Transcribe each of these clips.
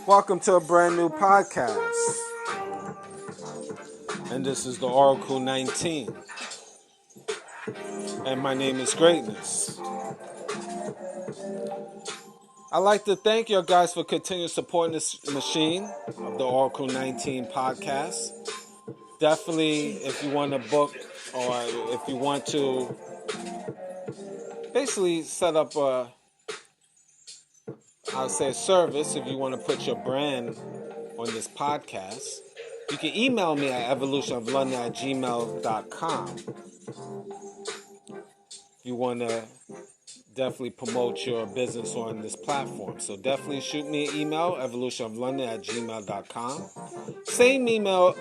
Welcome to a brand new podcast. And this is the Oracle 19. And my name is Greatness. I'd like to thank you guys for continuing supporting this machine of the Oracle 19 podcast. Definitely, if you want to book or if you want to basically set up a service, if you want to put your brand on this podcast, you can email me at evolutionoflondon@gmail.com. If you want to definitely promote your business on this platform. So definitely shoot me an email, evolutionoflondon@gmail.com. Same email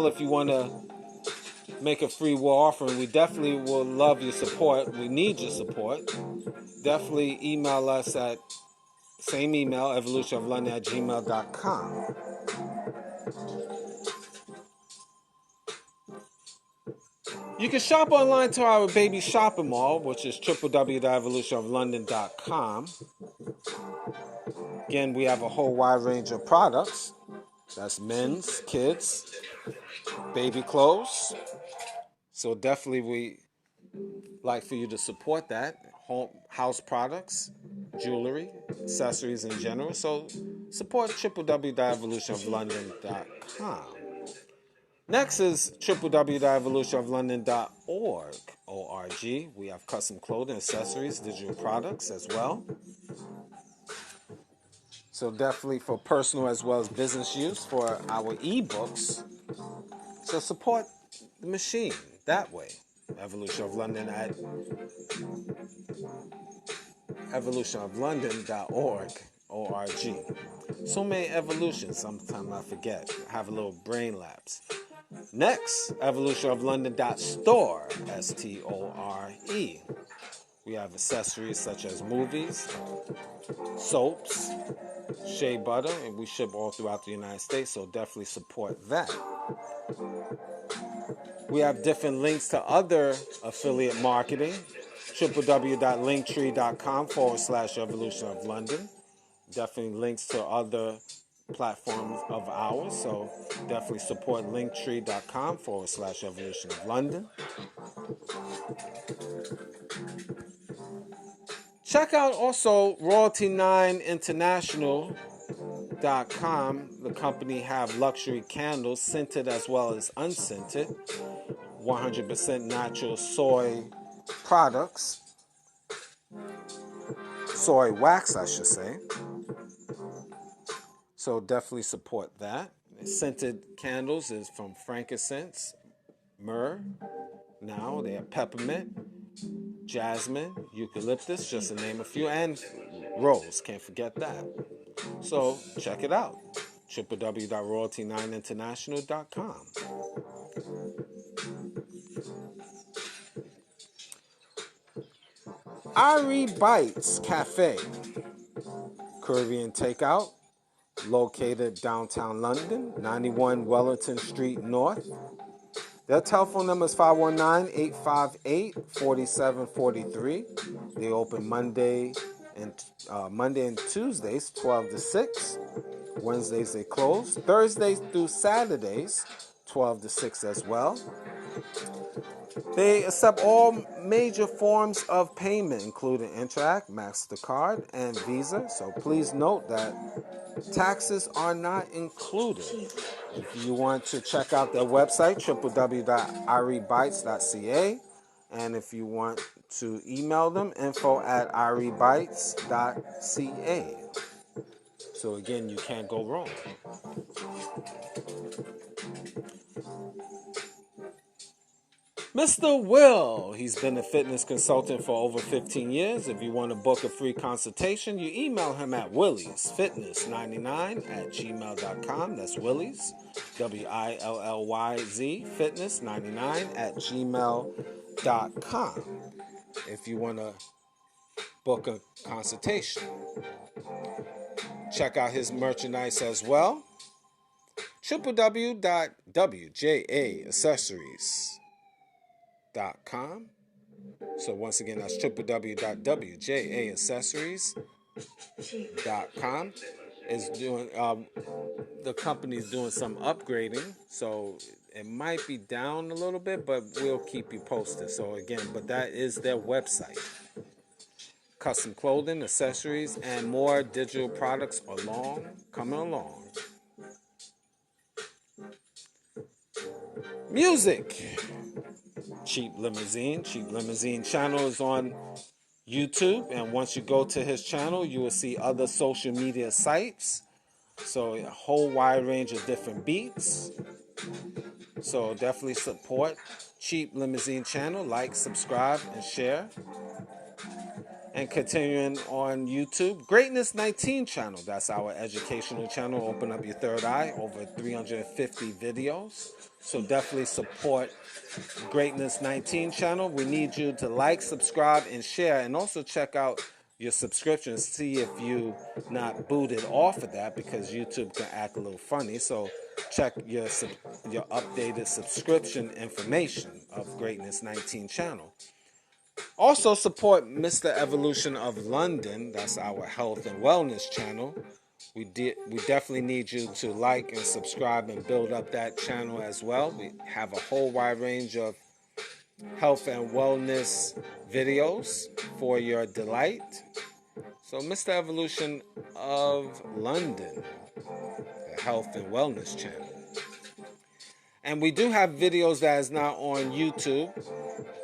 if you want to make a free will offering. We definitely will love your support. We need your support. Definitely email us at same email, evolutionoflondon@gmail.com. You can shop online to our baby shopping mall, which is www.evolutionoflondon.com. Again, we have a whole wide range of products. That's men's, kids, baby clothes. So definitely we like for you to support that. House products, jewelry, accessories in general. So support www.evolutionoflondon.com. Next is www.evolutionoflondon.org. O-R-G. We have custom clothing, accessories, digital products as well. So definitely for personal as well as business use for our ebooks. So support the machine that way. Evolution of London at evolutionoflondon.org. O-R-G. So many evolutions, sometimes I forget. I have a little brain lapse. Next, evolutionoflondon.store, S-T-O-R-E. We have accessories such as movies, soaps, shea butter, and we ship all throughout the United States, so definitely support that. We have different links to other affiliate marketing, www.linktree.com/evolutionoflondon. Definitely links to other platforms of ours, so definitely support linktree.com/evolutionoflondon. Check out also royalty9international.com. The company have luxury candles, scented as well as unscented, 100% natural soy products, soy wax I should say. So definitely support that. Scented candles is from frankincense, myrrh, now they have peppermint, jasmine, eucalyptus, just to name a few, and rose, can't forget that. So check it out, www.royalty9international.com. Irie Bites Cafe, Caribbean takeout, located downtown London, 91 Wellington Street North. Their telephone number is 519-858-4743. They open Monday and Tuesdays, 12 to 6. Wednesdays they close. Thursdays through Saturdays, 12 to 6 as well. They accept all major forms of payment, including Interac, MasterCard, and Visa. So please note that taxes are not included. If you want to check out their website, www.iriebites.ca. And if you want to email them, info@iriebites.ca. So again, you can't go wrong. Mr. Will, he's been a fitness consultant for over 15 years. If you want to book a free consultation, you email him at Willys Fitness 99 at gmail.com. That's Willys, WILLYZ, Fitness 99 at gmail.com. If you want to book a consultation, check out his merchandise as well. www.wjaaccessories.com. So once again, that's www.wjaaccessories.com. Is doing the company's doing some upgrading, so it might be down a little bit, but we'll keep you posted. So again, but that is their website. Custom clothing, accessories, and more digital products coming along. Music. Cheap Limousine channel is on YouTube, and once you go to his channel, you will see other social media sites. So a whole wide range of different beats. So definitely support Cheap Limousine channel, like, subscribe, and share. And continuing on YouTube, Greatness 19 channel. That's our educational channel. Open up your third eye. Over 350 videos. So definitely support Greatness 19 channel. We need you to like, subscribe, and share. And also check out your subscriptions. See if you not booted off of that, because YouTube can act a little funny. So check your updated subscription information of Greatness 19 channel. Also support Mr. Evolution of London. That's our health and wellness channel. We definitely need you to like and subscribe and build up that channel as well. We have a whole wide range of health and wellness videos for your delight. So Mr. Evolution of London, the health and wellness channel. And we do have videos that is not on YouTube.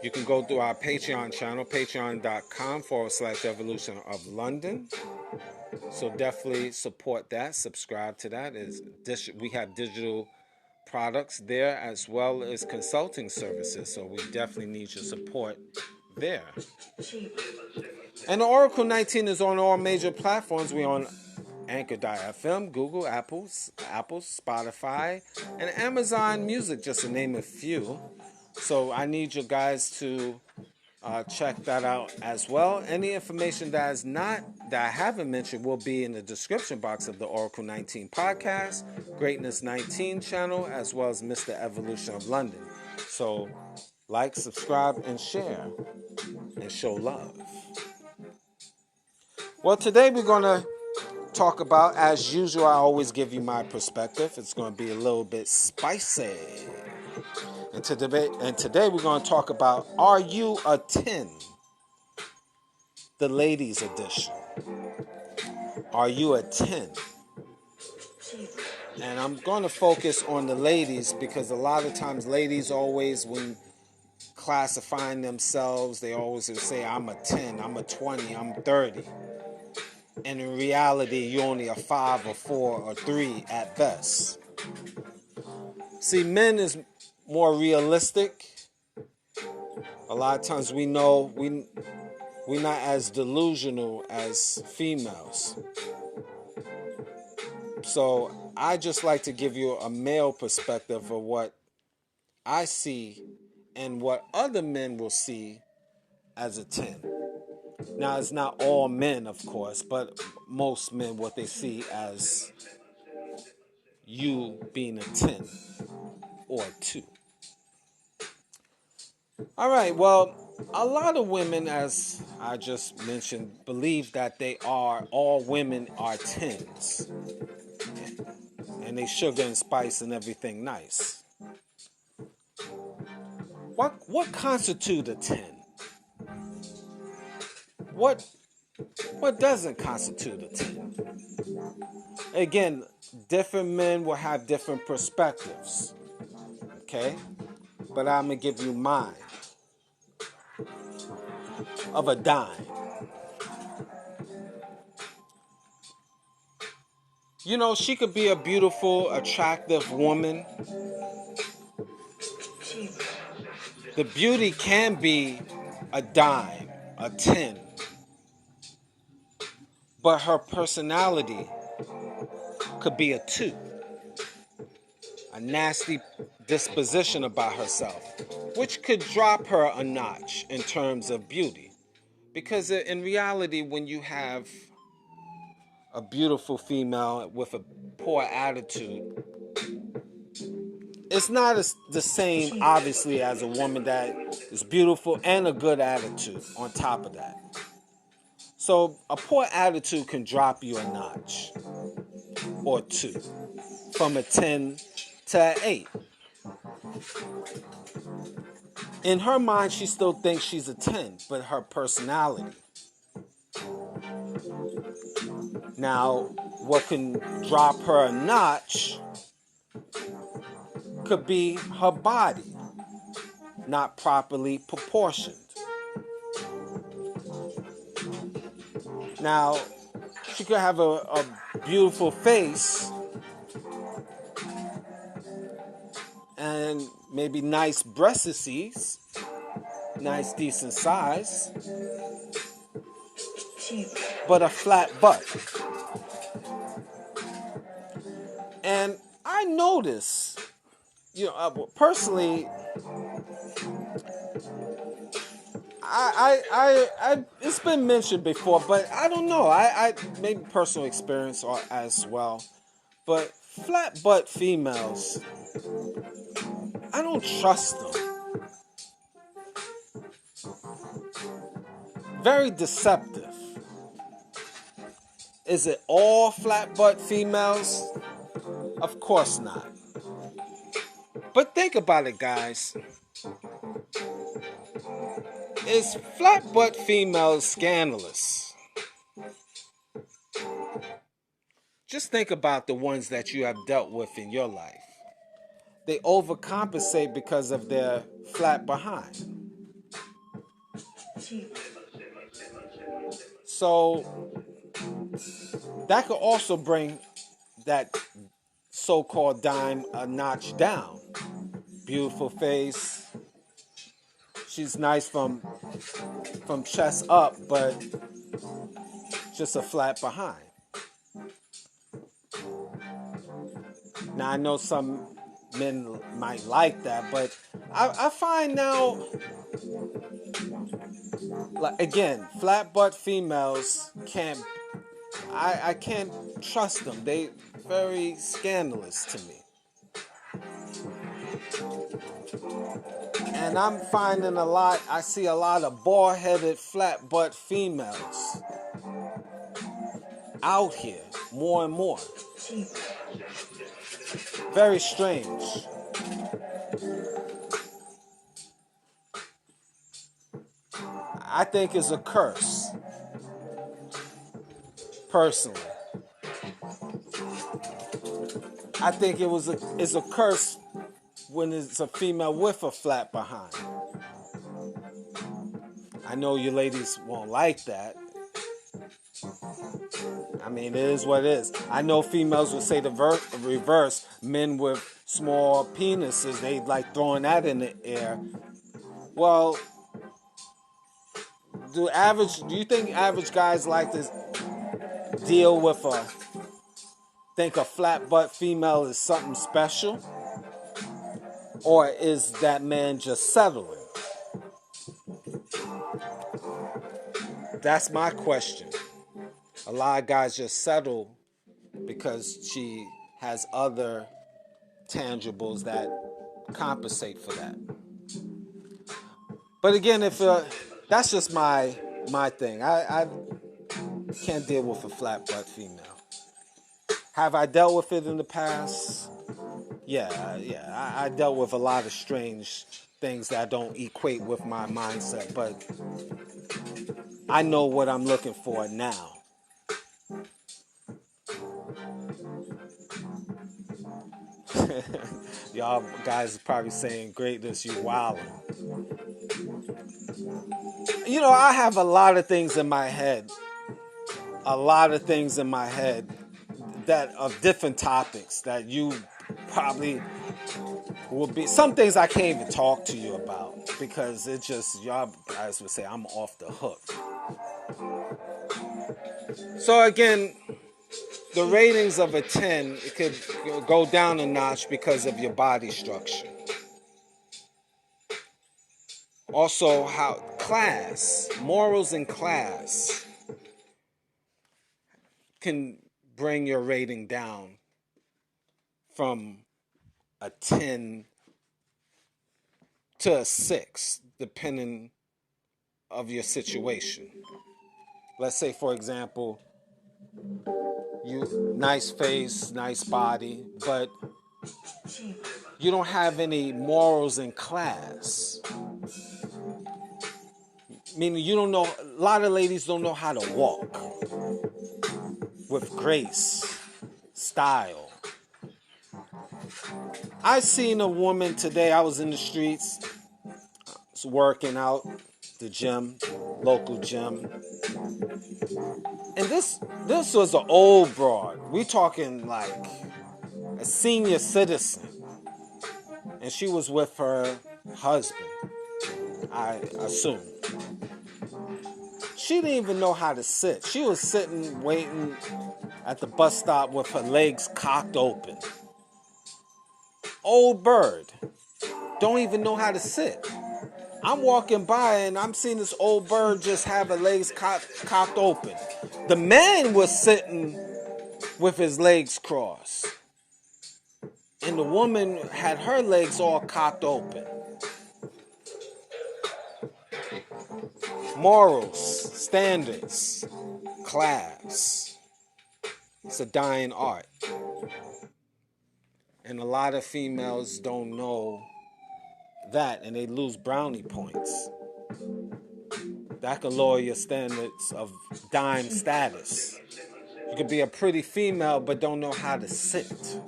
You can go through our Patreon channel, patreon.com/Evolution of London. So definitely support that. Subscribe to that. We have digital products there as well as consulting services. So we definitely need your support there. And the Oracle 19 is on all major platforms. We're on Anchor.fm, Google, Apple, Spotify, and Amazon Music, just to name a few. So I need you guys to check that out as well. Any information that I haven't mentioned will be in the description box of the Oracle 19 podcast, Greatness 19 channel, as well as Mr. Evolution of London. So like, subscribe, and share, and show love. Well, today we're going to talk about, as usual, I always give you my perspective. It's going to be a little bit spicy. And today we're going to talk about, are you a 10? The ladies edition. Are you a 10? And I'm going to focus on the ladies, because a lot of times ladies always, when classifying themselves, they always will say, I'm a 10, I'm a 20, I'm 30. And in reality, you're only a 5 or 4 or 3 at best. See, men is more realistic. A lot of times we know we're not as delusional as females. So I just like to give you a male perspective of what I see and what other men will see as a 10. Now, it's not all men, of course, but most men, what they see as you being a 10 or a 2. All right, well, a lot of women, as I just mentioned, believe that all women are 10s. And they sugar and spice and everything nice. What constitutes a 10? What doesn't constitute a 10? Again, different men will have different perspectives. Okay? But I'm going to give you mine. Of a dime. You know, she could be a beautiful, attractive woman. The beauty can be a dime, a 10, but her personality could be a 2. A nasty disposition about herself, which could drop her a notch in terms of beauty. Because in reality, when you have a beautiful female with a poor attitude, it's not the same, obviously, as a woman that is beautiful and a good attitude on top of that. So a poor attitude can drop you a notch or 2 from a 10 to an 8. In her mind, she still thinks she's a 10, but her personality. Now, what can drop her a notch could be her body, not properly proportioned. Now, she could have a beautiful face and maybe nice breastises, nice decent size, but a flat butt. And I notice, personally, I it's been mentioned before, but I don't know. I maybe personal experience as well. But flat butt females, I don't trust them. Very deceptive. Is it all flat butt females? Of course not. But think about it, guys. Is flat butt females scandalous? Just think about the ones that you have dealt with in your life. They overcompensate because of their flat behind. So that could also bring that so-called dime a notch down. Beautiful face. She's nice from chest up, but just a flat behind. Now I know some men might like that, but I find now, like, again, flat butt females I can't trust them. They very scandalous to me. And I'm finding I see a lot of bald-headed, flat butt females out here more and more. Very strange. I think it's a curse, personally. I think it's a curse when it's a female with a flat behind. I know you ladies won't like that. I mean, it is what it is. I know females would say the reverse. Men with small penises, they like throwing that in the air. Well, do you think average guys like to deal with think a flat butt female is something special? Or is that man just settling? That's my question. A lot of guys just settle because she has other tangibles that compensate for that. But again, if that's just my thing. I can't deal with a flat butt female. Have I dealt with it in the past? Yeah. I dealt with a lot of strange things that don't equate with my mindset, but I know what I'm looking for now. Y'all guys are probably saying, greatness, you wildin'. I have a lot of things in my head. That of different topics that you probably will be some things I can't even talk to you about because it just, y'all guys would say I'm off the hook. So again, the ratings of a 10, it could go down a notch because of your body structure. Also, how class, morals and class can bring your rating down from a 10 to a 6, depending of your situation. Let's say, for example, you nice face, nice body, but you don't have any morals and class. Meaning you don't know, a lot of ladies don't know how to walk with grace, style. I seen a woman today, I was in the streets, was working out, the gym, local gym. And this was an old broad. We talking like a senior citizen. And she was with her husband, I assume. She didn't even know how to sit. She was sitting, waiting at the bus stop with her legs cocked open. Old bird. Don't even know how to sit. I'm walking by and I'm seeing this old bird just have her legs cocked open. The man was sitting with his legs crossed. And the woman had her legs all cocked open. Morals, standards, class. It's a dying art. And a lot of females don't know that, and they lose brownie points. That can lower your standards of dime status. You could be a pretty female, but don't know how to sit.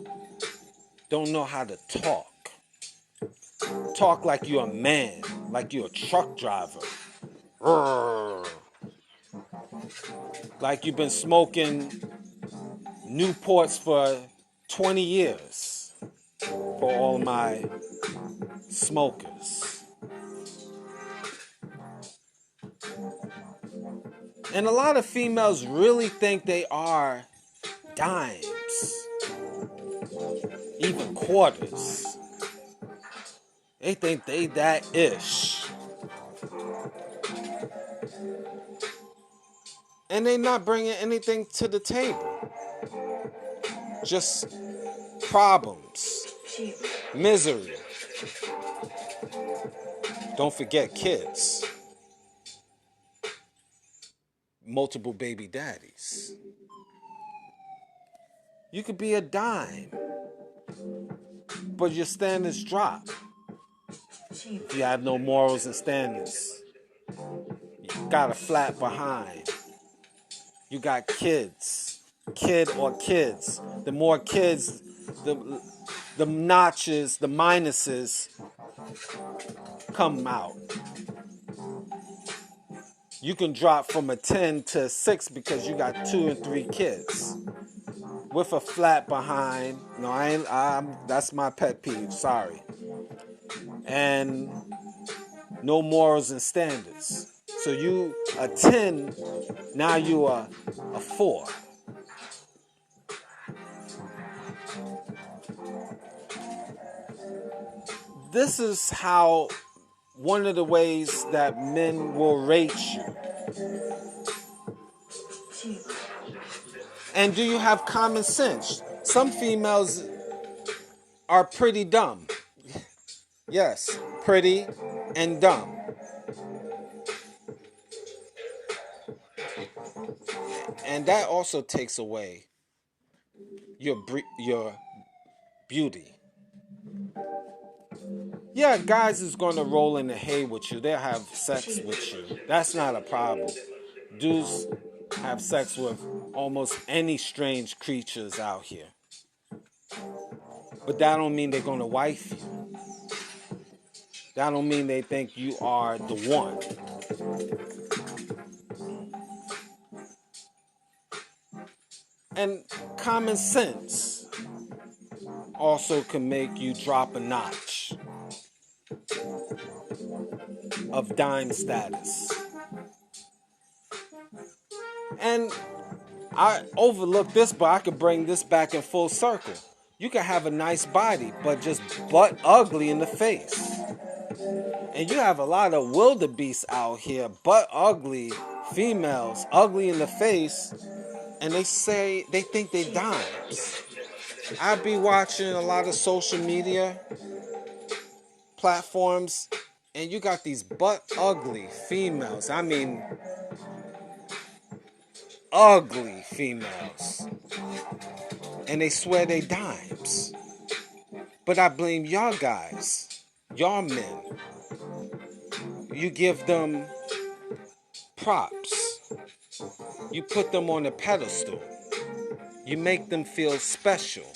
Don't know how to talk. Talk like you're a man, like you're a truck driver. Like you've been smoking Newports for 20 years. For all my smokers. And a lot of females really think they are dimes, even quarters. They think they that ish. And they not bringing anything to the table. Just problems, misery. Don't forget kids. Multiple baby daddies. You could be a dime, but your standards drop. If you have no morals and standards, you got a flat behind. You got kids, kid or kids. The more kids, the notches, the minuses come out. You can drop from a 10 to a 6 because you got 2 and 3 kids. With a flat behind. No, that's my pet peeve, sorry. And no morals and standards. So you a 10, now you are a 4. This is how one of the ways that men will rate you. And do you have common sense? Some females are pretty dumb. Yes, pretty and dumb. And that also takes away your beauty. Yeah, guys is going to roll in the hay with you. They'll have sex with you. That's not a problem. Dudes have sex with almost any strange creatures out here. But that don't mean they're going to wife you. That don't mean they think you are the one. And common sense. also can make you drop a notch of dime status. And I overlooked this, but I could bring this back in full circle. You can have a nice body, but just butt ugly in the face. And you have a lot of wildebeests out here, butt ugly females, ugly in the face, and they think they dimes. I be watching a lot of social media platforms, and you got these butt ugly females. I mean, ugly females. And they swear they dimes. But I blame y'all guys, y'all men. You give them props. You put them on a pedestal. You make them feel special.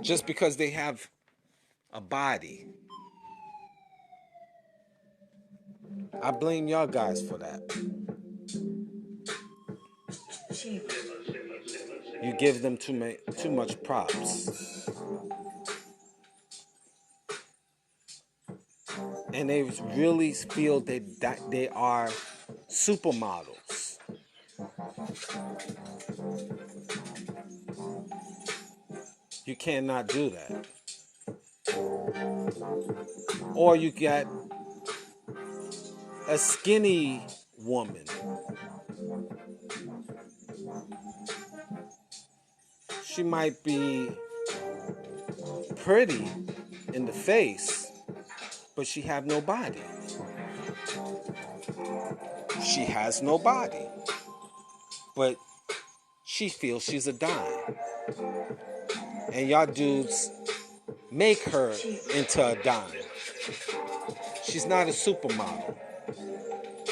Just because they have a body. I blame y'all guys for that. You give them too much props. And they really feel that they are supermodels. You cannot do that. Or you get a skinny woman. She might be pretty in the face, but she have no body. She has no body, but she feels she's a dime. And y'all dudes make her into a dime. She's not a supermodel.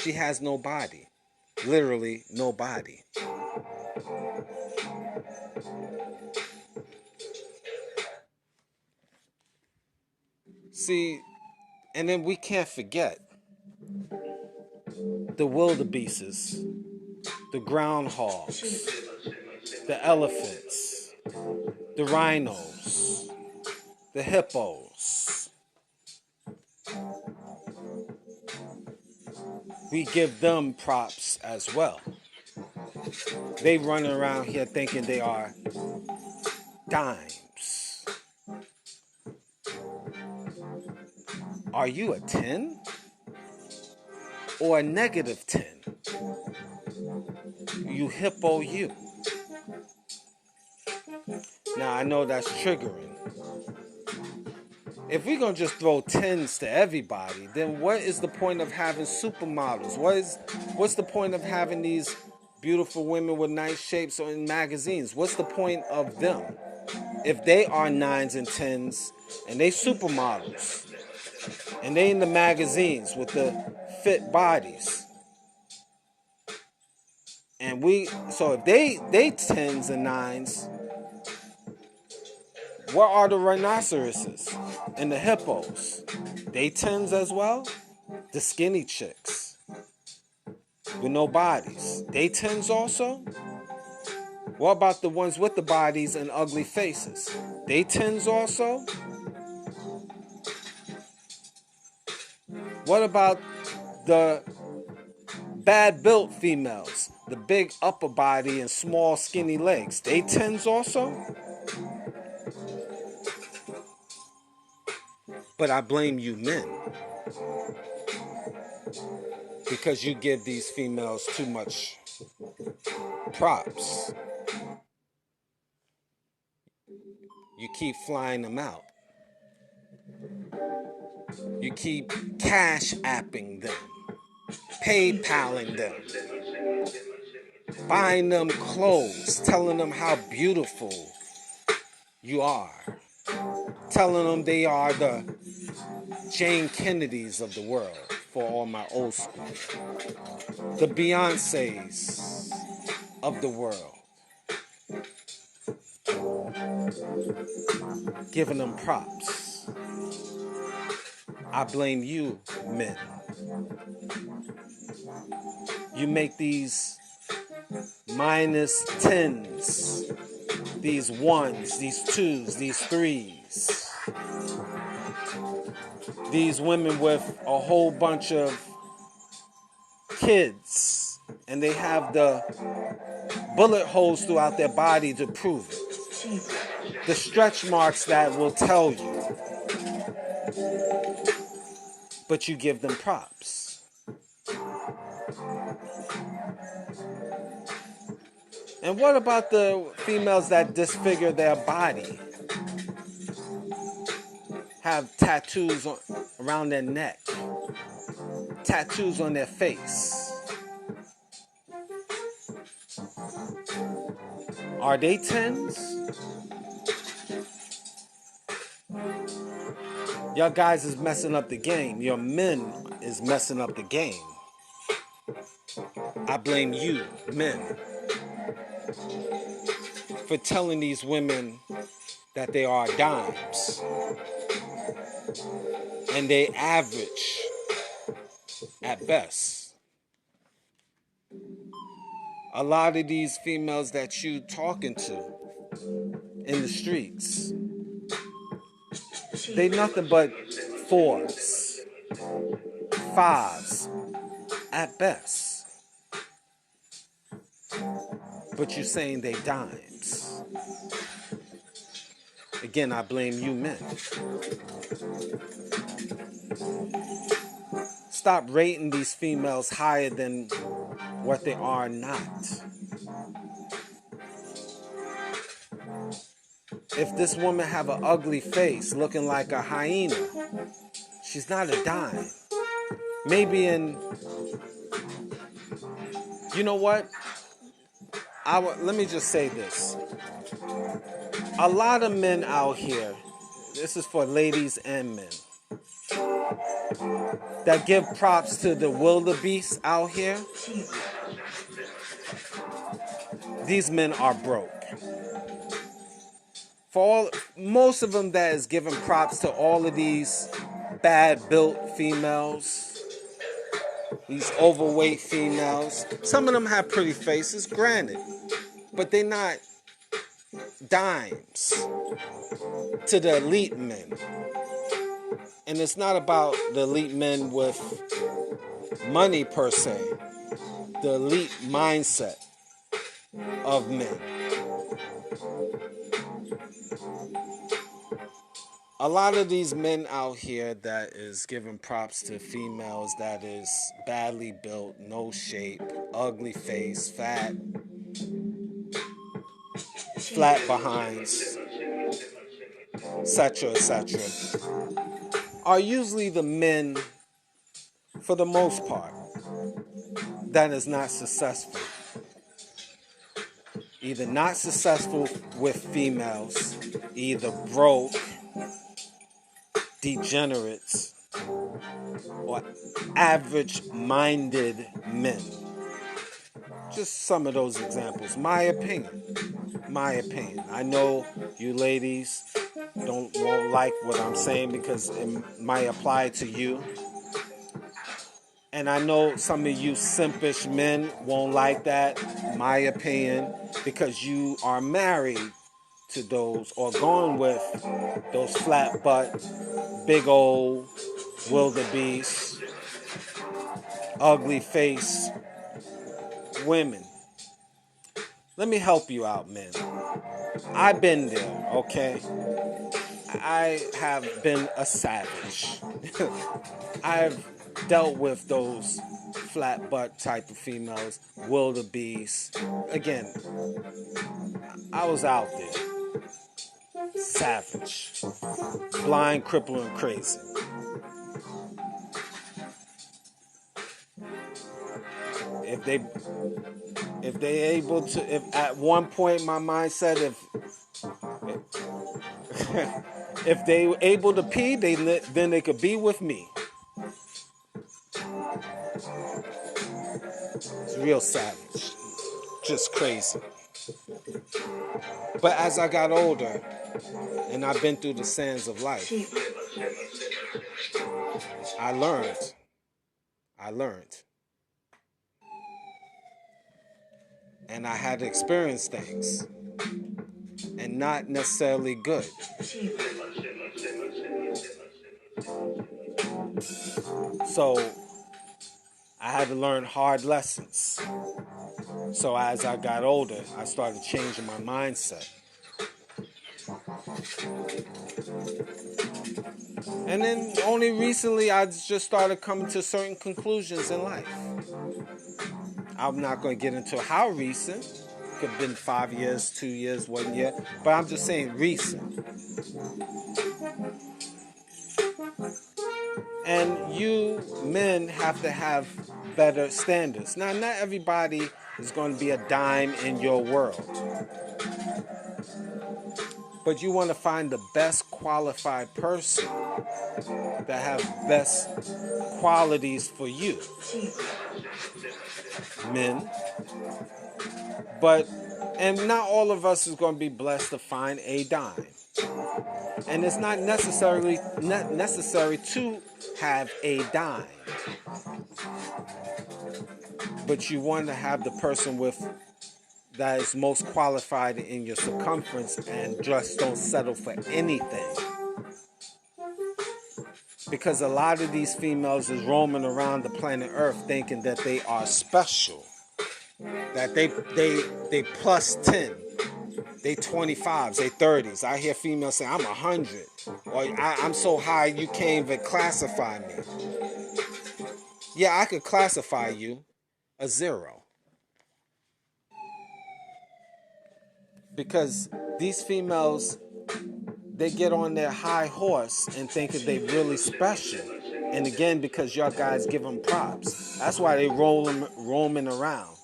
She has no body. Literally no body. See, and then we can't forget the wildebeests, the groundhogs, the elephants, the rhinos, the hippos. We give them props as well. They run around here thinking they are dimes. Are you a 10? Or a negative 10? You hippo you. Now I know that's triggering. If we're going to just throw 10s to everybody, then what is the point of having supermodels? What's the point of having these beautiful women with nice shapes in magazines? What's the point of them? If they are 9s and 10s and they supermodels and they in the magazines with the fit bodies. And so if they 10s and 9s, what are the rhinoceroses and the hippos? They 10s as well? The skinny chicks with no bodies. They 10s also? What about the ones with the bodies and ugly faces? They 10s also? What about the bad built females? The big upper body and small skinny legs. They 10s also? But I blame you men. Because you give these females too much props. You keep flying them out. You keep cash apping them. PayPaling them. Buying them clothes. Telling them how beautiful you are. Telling them they are the Jane Kennedys of the world for all my old school. The Beyoncés of the world. Giving them props. I blame you, men. You make these minus tens, these ones, these twos, these threes. These women with a whole bunch of kids, and they have the bullet holes throughout their body to prove it. The stretch marks that will tell you, but you give them props. And what about the females that disfigure their body? Have tattoos around their neck, tattoos on their face. Are they 10s? Y'all guys is messing up the game. Your men is messing up the game. I blame you, men, for telling these women that they are dimes. And they average at best. A lot of these females that you talking to in the streets, they nothing but 4s, 5s at best. But you're saying they dimes. Again, I blame you men. Stop rating these females higher than what they are not. If this woman have an ugly face looking like a hyena, she's not a dime. Maybe in, you know what? Let me just say this. A lot of men out here, this is for ladies and men, that give props to the wildebeest out here. These men are broke. Most of them that is giving props to all of these bad built females, these overweight females. Some of them have pretty faces, granted, but they're not dimes to the elite men. And it's not about the elite men with money per se, the elite mindset of men. A lot of these men out here that is giving props to females that is badly built, no shape, ugly face, fat, flat behinds, etc., etc., are usually the men, for the most part, that is not successful. Either not successful with females, either broke, degenerates, or average-minded men. Just some of those examples. My opinion. I know you ladies won't like what I'm saying because it might apply to you. And I know some of you simpish men won't like that, my opinion, because you are married to those or going with those flat butt, big old wildebeest, ugly face women. Let me help you out, men. I've been there, okay? I have been a savage. I've dealt with those flat butt type of females, wildebeest. Again, I was out there. Savage. Blind, crippled, and crazy. If they able to, if at one point my mind said if they were able to pee, then they could be with me. It's real savage. Just crazy. But as I got older, and I've been through the sands of life, I learned. and I had experienced things, and not necessarily good. So I had to learn hard lessons. So as I got older, I started changing my mindset. And then only recently I just started coming to certain conclusions in life. I'm not going to get into how recent. Could have been 5 years, 2 years, 1 year. But I'm just saying recent. And you men have to have better standards. Now, not everybody is going to be a dime in your world. But you want to find the best qualified person that have best qualities for you. Men. And not all of us is going to be blessed to find a dime. And it's not necessary to have a dime. But you want to have the person that is most qualified in your circumference and just don't settle for anything. Because a lot of these females is roaming around the planet Earth thinking that they are special. That they plus 10. They 25s, they 30s. I hear females say, I'm 100. Or I'm so high you can't even classify me. Yeah, I could classify you a 0. Because these females, they get on their high horse and think that they really special. And again, because y'all guys give them props. That's why they roaming around.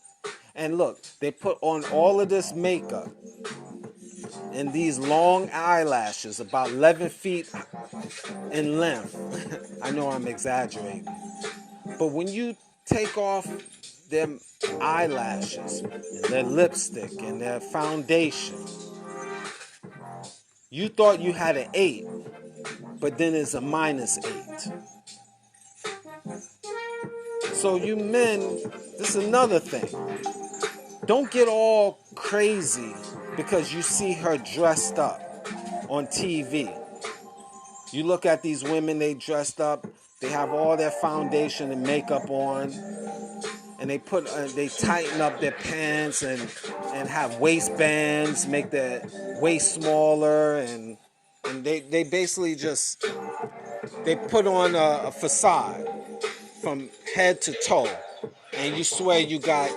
And look, they put on all of this makeup and these long eyelashes, about 11 feet in length. I know I'm exaggerating. But when you take off their eyelashes, and their lipstick, and their foundation, you thought you had an 8, but then it's a -8. So you men, this is another thing. Don't get all crazy because you see her dressed up on TV. You look at these women, they dressed up, they have all their foundation and makeup on, and they tighten up their pants and have waistbands, make their waist smaller, and they basically just, they put on a facade from head to toe, and you swear you got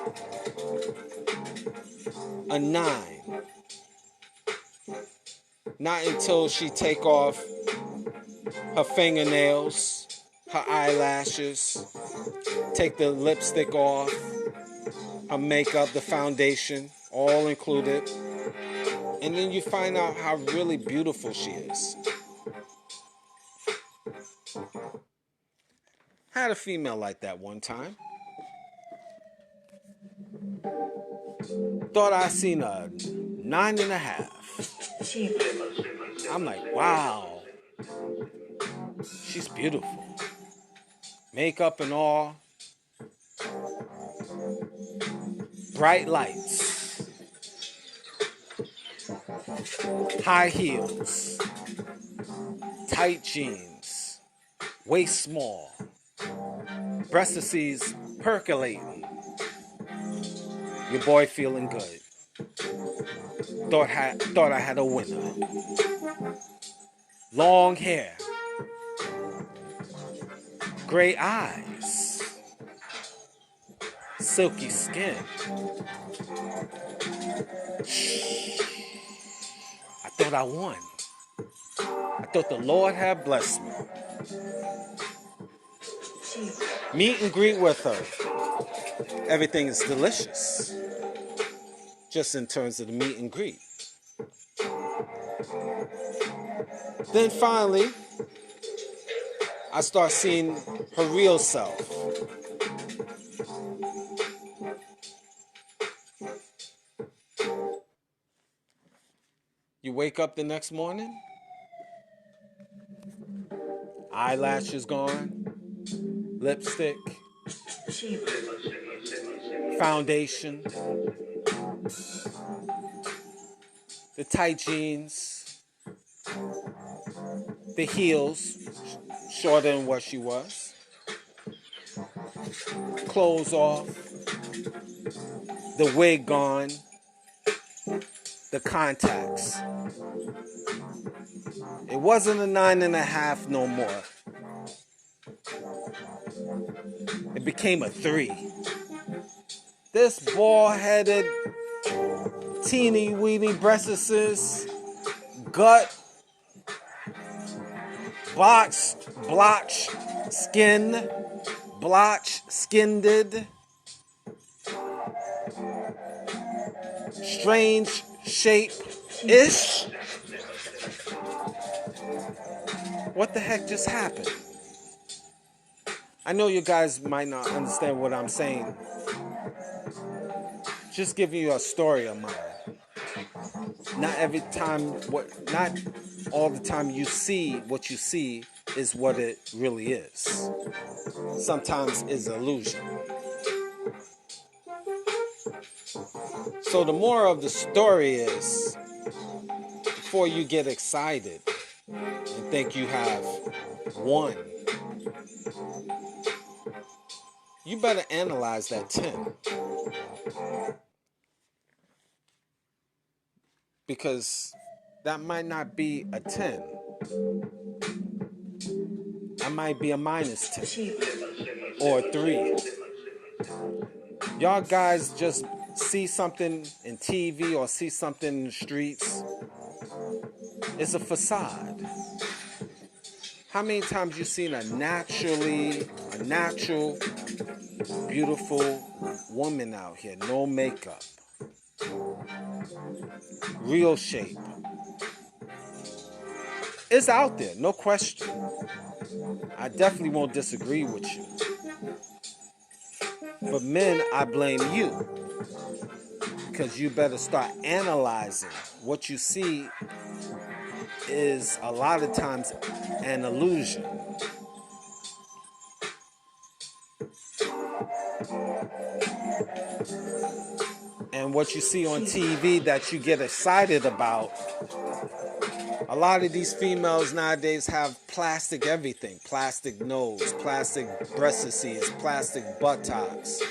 a 9. Not until she take off her fingernails, her eyelashes, take the lipstick off, her makeup, the foundation, all included. And then you find out how really beautiful she is. Had a female like that one time. Thought I seen a 9.5. I'm like, wow, she's beautiful. Makeup and all. Bright lights. High heels. Tight jeans. Waist small. Breastises percolating. Your boy feeling good. Thought I had a winner. Long hair. Gray eyes. Silky skin. I thought I won. I thought the Lord had blessed me. Meet and greet with her. Everything is delicious. Just in terms of the meet and greet. Then finally, I start seeing her real self. You wake up the next morning, eyelashes gone, lipstick, foundation, The tight jeans, the heels, shorter than what she was, clothes off, the wig gone, the contacts. It wasn't a 9.5 no more. It became a 3. This bald-headed, teeny-weeny breastises, gut, blotch, skinned, strange shape-ish. What the heck just happened? I know you guys might not understand what I'm saying. Just giving you a story of mine. Not all the time you see what you see is what it really is. Sometimes it's illusion. So the moral of the story is, before you get excited and think you have won, you better analyze that 10. Because that might not be a 10. That might be a -10 or a 3. Y'all guys just see something in TV or see something in the streets. It's a facade. How many times you seen a natural, beautiful woman out here, no makeup, real shape? It's out there, no question. I definitely won't disagree with you. But men, I blame you. Because you better start analyzing. What you see is a lot of times an illusion. And what you see on TV that you get excited about, a lot of these females nowadays have plastic everything. Plastic nose, plastic breastises, plastic buttocks.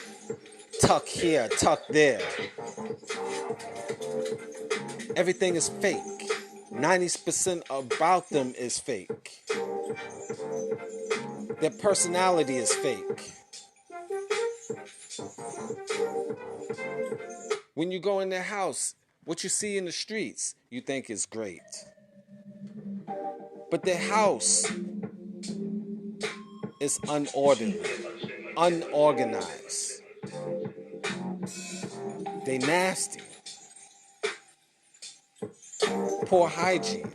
Tuck here, tuck there. Everything is fake. 90% about them is fake. Their personality is fake. When you go in their house, what you see in the streets, you think is great. But their house is unorganized. They nasty. Poor hygiene.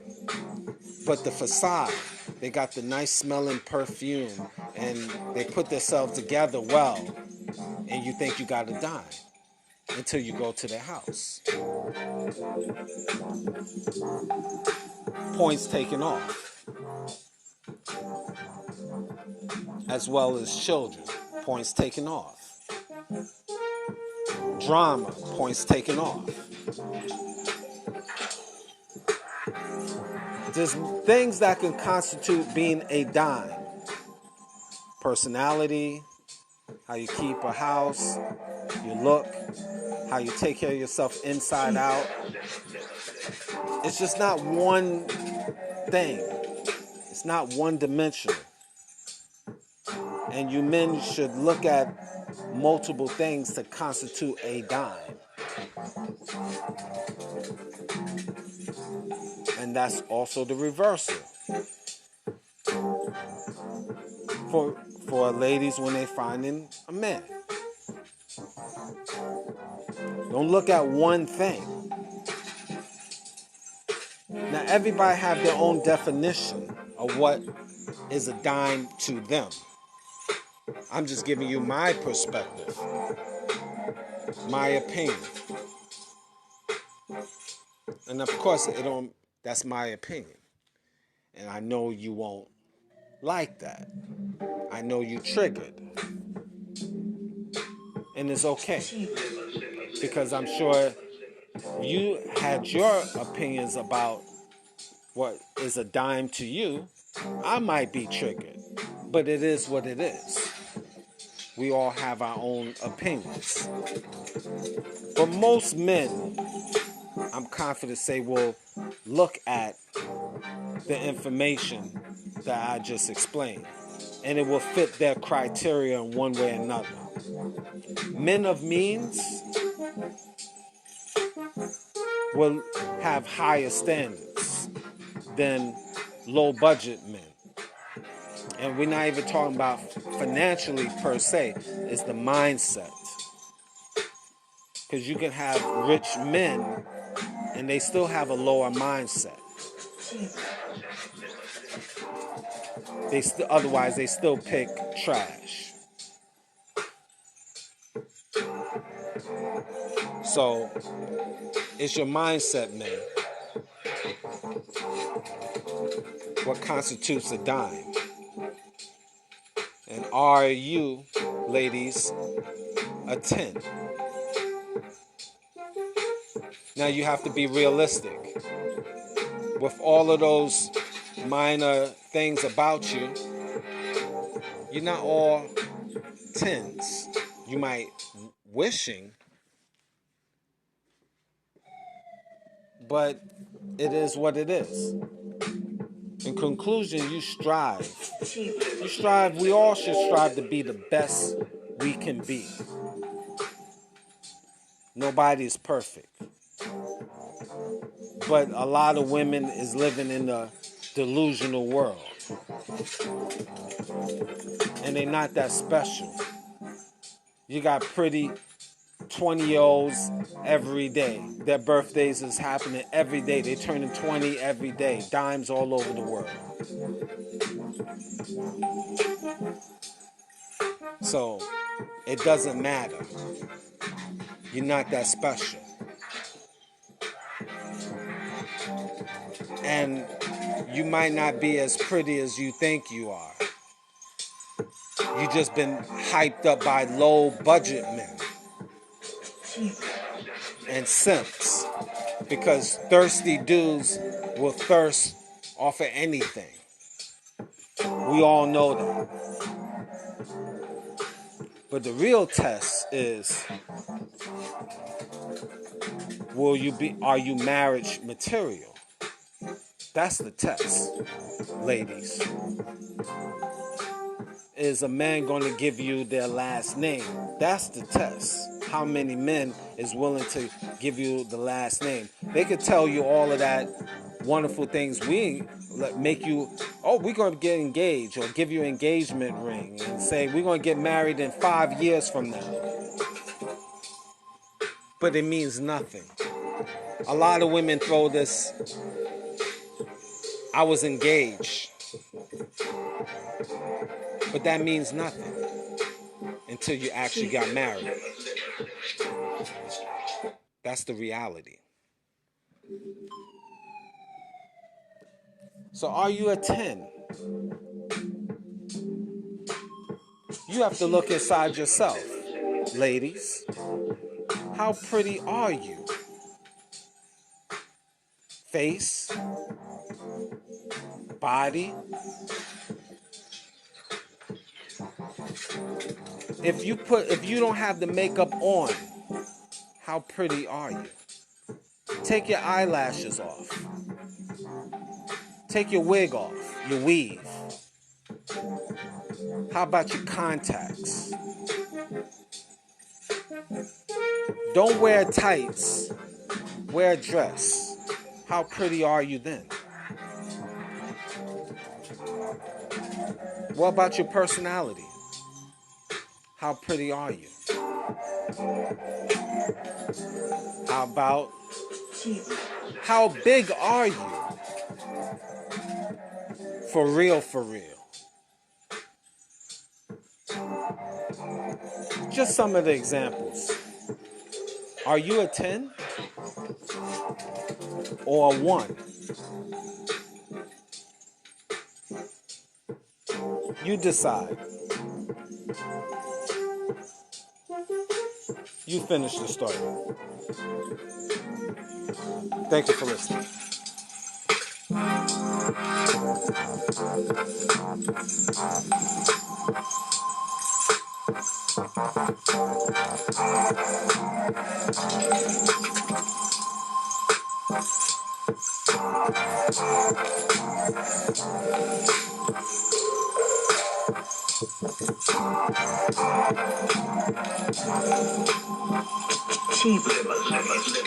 But the facade, they got the nice smelling perfume and they put themselves together well, and you think you got a dime until you go to their house. Points taken off. As well as children, points taken off. Drama, points taken off. There's things that can constitute being a dime. Personality, how you keep a house, your look, how you take care of yourself inside out. It's just not one thing. It's not one dimensional. And you men should look at multiple things to constitute a dime. And that's also the reversal. For ladies when they finding a man. Don't look at one thing. Now everybody have their own definition of what is a dime to them. I'm just giving you my perspective, my opinion. And of course, that's my opinion. And I know you won't like that. I know you triggered. And it's okay. Because I'm sure You had your opinions about what is a dime to you. I might be triggered, but it is what it is. We all have our own opinions. But most men, I'm confident to say, will look at the information that I just explained, and it will fit their criteria in one way or another. Men of means will have higher standards than low budget men. And we're not even talking about financially per se, it's the mindset. Because you can have rich men and they still have a lower mindset. Otherwise, they still pick trash. So, it's your mindset, man. What constitutes a dime? And are you, ladies, a 10? Now, you have to be realistic. With all of those minor things about you, you're not all 10s. You might wishing, but it is what it is. In conclusion, you strive. You strive, we all should strive to be the best we can be. Nobody is perfect. But a lot of women is living in a delusional world. And they're not that special. You got pretty 20-year-olds every day. Their birthdays is happening every day. They're turning 20 every day. Dimes all over the world. So, it doesn't matter. You're not that special. And you might not be as pretty as you think you are. You just been hyped up by low budget men and simps, because thirsty dudes will thirst off of anything. We all know that. But the real test is, are you marriage material? That's the test, ladies. Is a man going to give you their last name? That's the test. How many men is willing to give you the last name? They could tell you all of that wonderful things. We make you, we're going to get engaged, or give you an engagement ring and say we're going to get married in 5 years from now. But it means nothing. A lot of women throw this, I was engaged. But that means nothing until you actually got married. That's the reality. So are you a 10? You have to look inside yourself, ladies. How pretty are you? Face? Body? If you don't have the makeup on, how pretty are you? Take your eyelashes off. Take your wig off, your weave. How about your contacts? Don't wear tights. Wear a dress. How pretty are you then? What about your personality? How pretty are you? How big are you? For real, for real. Just some of the examples. Are you a 10 or a 1? You decide. You finish the story. Thank you for listening. Supermodels.